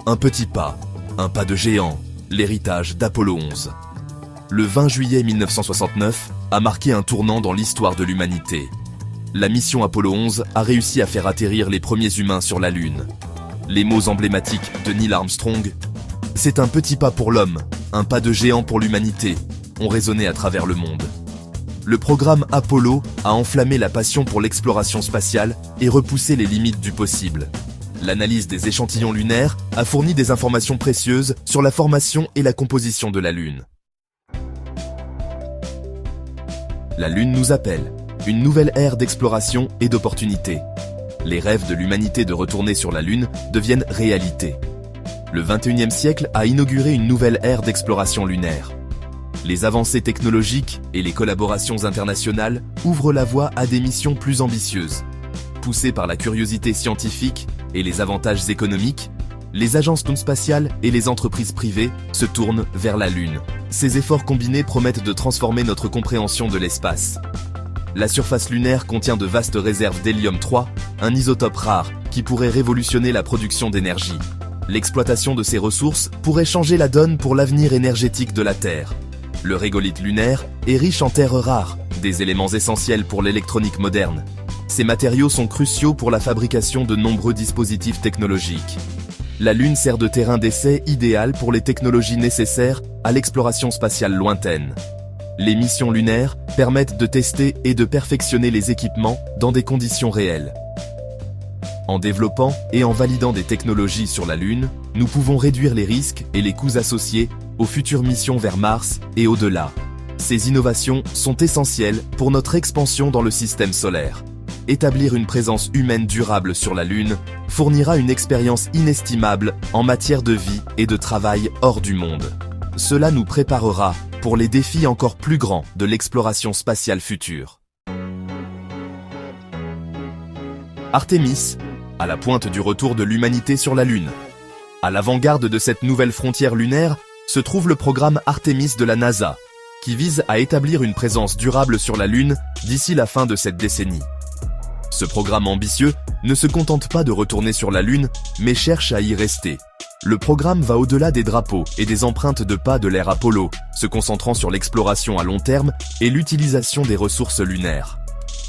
Un petit pas, un pas de géant, l'héritage d'Apollo 11. Le 20 juillet 1969 a marqué un tournant dans l'histoire de l'humanité. La mission Apollo 11 a réussi à faire atterrir les premiers humains sur la Lune. Les mots emblématiques de Neil Armstrong, « C'est un petit pas pour l'homme, un pas de géant pour l'humanité », ont résonné à travers le monde. Le programme Apollo a enflammé la passion pour l'exploration spatiale et repoussé les limites du possible. L'analyse des échantillons lunaires a fourni des informations précieuses sur la formation et la composition de la Lune. La Lune nous appelle, une nouvelle ère d'exploration et d'opportunités. Les rêves de l'humanité de retourner sur la Lune deviennent réalité. Le 21e siècle a inauguré une nouvelle ère d'exploration lunaire. Les avancées technologiques et les collaborations internationales ouvrent la voie à des missions plus ambitieuses. Poussées par la curiosité scientifique et les avantages économiques, les agences non spatiales et les entreprises privées se tournent vers la Lune. Ces efforts combinés promettent de transformer notre compréhension de l'espace. La surface lunaire contient de vastes réserves d'hélium-3, un isotope rare qui pourrait révolutionner la production d'énergie. L'exploitation de ces ressources pourrait changer la donne pour l'avenir énergétique de la Terre. Le régolithe lunaire est riche en terres rares, des éléments essentiels pour l'électronique moderne. Ces matériaux sont cruciaux pour la fabrication de nombreux dispositifs technologiques. La Lune sert de terrain d'essai idéal pour les technologies nécessaires à l'exploration spatiale lointaine. Les missions lunaires permettent de tester et de perfectionner les équipements dans des conditions réelles. En développant et en validant des technologies sur la Lune, nous pouvons réduire les risques et les coûts associés aux futures missions vers Mars et au-delà. Ces innovations sont essentielles pour notre expansion dans le système solaire. Établir une présence humaine durable sur la Lune fournira une expérience inestimable en matière de vie et de travail hors du monde. Cela nous préparera pour les défis encore plus grands de l'exploration spatiale future. Artemis, à la pointe du retour de l'humanité sur la Lune. À l'avant-garde de cette nouvelle frontière lunaire se trouve le programme Artemis de la NASA, qui vise à établir une présence durable sur la Lune d'ici la fin de cette décennie. Ce programme ambitieux ne se contente pas de retourner sur la Lune, mais cherche à y rester. Le programme va au-delà des drapeaux et des empreintes de pas de l'ère Apollo, se concentrant sur l'exploration à long terme et l'utilisation des ressources lunaires.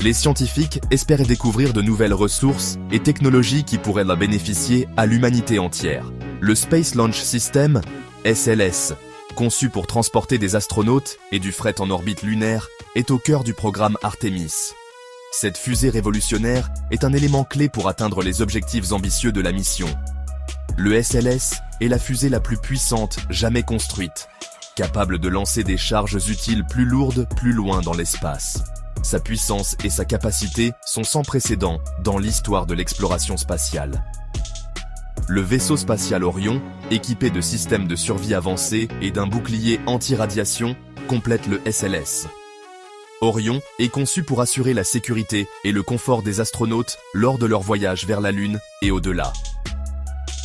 Les scientifiques espèrent découvrir de nouvelles ressources et technologies qui pourraient la bénéficier à l'humanité entière. Le Space Launch System, SLS, conçu pour transporter des astronautes et du fret en orbite lunaire, est au cœur du programme Artemis. Cette fusée révolutionnaire est un élément clé pour atteindre les objectifs ambitieux de la mission. Le SLS est la fusée la plus puissante jamais construite, capable de lancer des charges utiles plus lourdes plus loin dans l'espace. Sa puissance et sa capacité sont sans précédent dans l'histoire de l'exploration spatiale. Le vaisseau spatial Orion, équipé de systèmes de survie avancés et d'un bouclier anti-radiation, complète le SLS. Orion est conçu pour assurer la sécurité et le confort des astronautes lors de leur voyage vers la Lune et au-delà.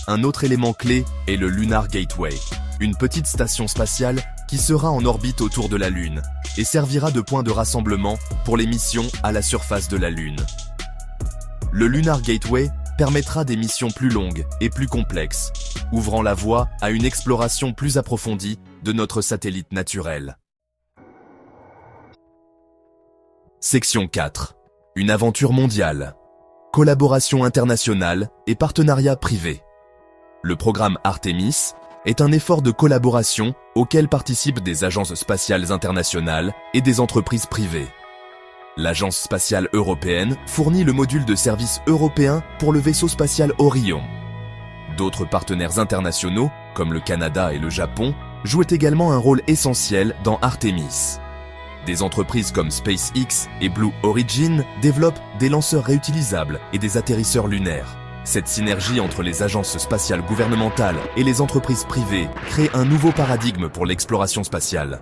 Un autre élément clé est le Lunar Gateway, une petite station spatiale qui sera en orbite autour de la Lune et servira de point de rassemblement pour les missions à la surface de la Lune. Le Lunar Gateway permettra des missions plus longues et plus complexes, ouvrant la voie à une exploration plus approfondie de notre satellite naturel. Section 4. Une aventure mondiale. Collaboration internationale et partenariat privé. Le programme Artemis est un effort de collaboration auquel participent des agences spatiales internationales et des entreprises privées. L'Agence spatiale européenne fournit le module de service européen pour le vaisseau spatial Orion. D'autres partenaires internationaux, comme le Canada et le Japon, jouent également un rôle essentiel dans Artemis. Des entreprises comme SpaceX et Blue Origin développent des lanceurs réutilisables et des atterrisseurs lunaires. Cette synergie entre les agences spatiales gouvernementales et les entreprises privées crée un nouveau paradigme pour l'exploration spatiale.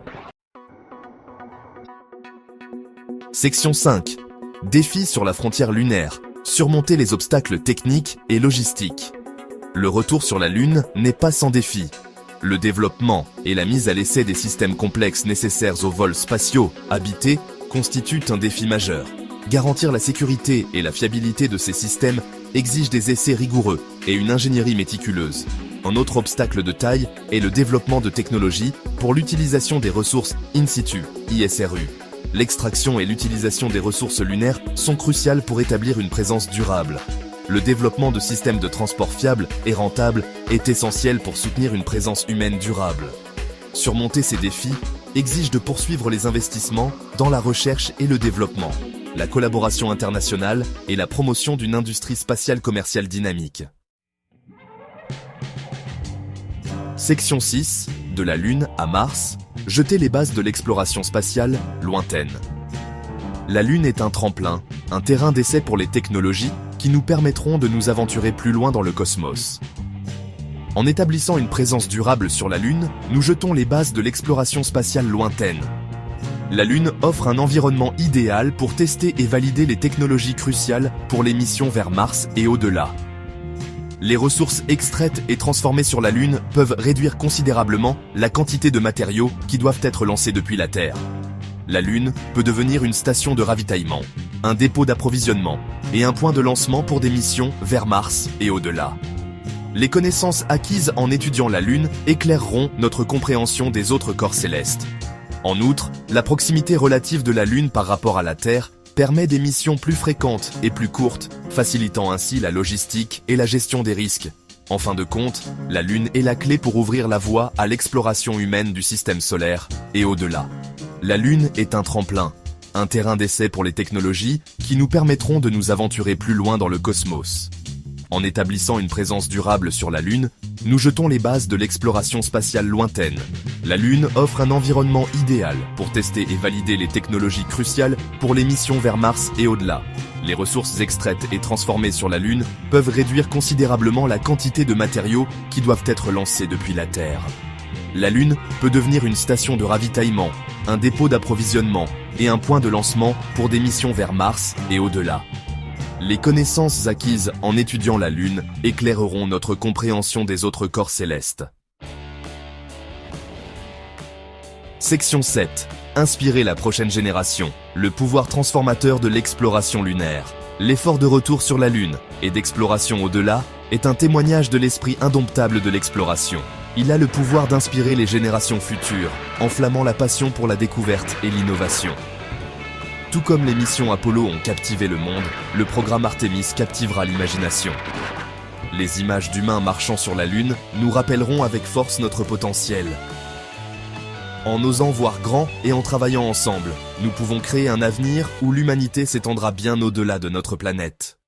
Section 5. Défis sur la frontière lunaire. Surmonter les obstacles techniques et logistiques. Le retour sur la Lune n'est pas sans défis. Le développement et la mise à l'essai des systèmes complexes nécessaires aux vols spatiaux habités constituent un défi majeur. Garantir la sécurité et la fiabilité de ces systèmes exige des essais rigoureux et une ingénierie méticuleuse. Un autre obstacle de taille est le développement de technologies pour l'utilisation des ressources in situ, ISRU. L'extraction et l'utilisation des ressources lunaires sont cruciales pour établir une présence durable. Le développement de systèmes de transport fiables et rentables est essentiel pour soutenir une présence humaine durable. Surmonter ces défis exige de poursuivre les investissements dans la recherche et le développement, la collaboration internationale et la promotion d'une industrie spatiale commerciale dynamique. Section 6. De la Lune à Mars, jeter les bases de l'exploration spatiale lointaine. La Lune est un tremplin, un terrain d'essai pour les technologies qui nous permettront de nous aventurer plus loin dans le cosmos. En établissant une présence durable sur la Lune, nous jetons les bases de l'exploration spatiale lointaine. La Lune offre un environnement idéal pour tester et valider les technologies cruciales pour les missions vers Mars et au-delà. Les ressources extraites et transformées sur la Lune peuvent réduire considérablement la quantité de matériaux qui doivent être lancés depuis la Terre. La Lune peut devenir une station de ravitaillement, un dépôt d'approvisionnement et un point de lancement pour des missions vers Mars et au-delà. Les connaissances acquises en étudiant la Lune éclaireront notre compréhension des autres corps célestes. En outre, la proximité relative de la Lune par rapport à la Terre permet des missions plus fréquentes et plus courtes, facilitant ainsi la logistique et la gestion des risques. En fin de compte, la Lune est la clé pour ouvrir la voie à l'exploration humaine du système solaire et au-delà. La Lune est un tremplin, un terrain d'essai pour les technologies qui nous permettront de nous aventurer plus loin dans le cosmos. En établissant une présence durable sur la Lune, nous jetons les bases de l'exploration spatiale lointaine. La Lune offre un environnement idéal pour tester et valider les technologies cruciales pour les missions vers Mars et au-delà. Les ressources extraites et transformées sur la Lune peuvent réduire considérablement la quantité de matériaux qui doivent être lancés depuis la Terre. La Lune peut devenir une station de ravitaillement, un dépôt d'approvisionnement et un point de lancement pour des missions vers Mars et au-delà. Les connaissances acquises en étudiant la Lune éclaireront notre compréhension des autres corps célestes. Section 7. Inspirer la prochaine génération. Le pouvoir transformateur de l'exploration lunaire. L'effort de retour sur la Lune et d'exploration au-delà est un témoignage de l'esprit indomptable de l'exploration. Il a le pouvoir d'inspirer les générations futures, enflammant la passion pour la découverte et l'innovation. Tout comme les missions Apollo ont captivé le monde, le programme Artemis captivera l'imagination. Les images d'humains marchant sur la Lune nous rappelleront avec force notre potentiel. En osant voir grand et en travaillant ensemble, nous pouvons créer un avenir où l'humanité s'étendra bien au-delà de notre planète.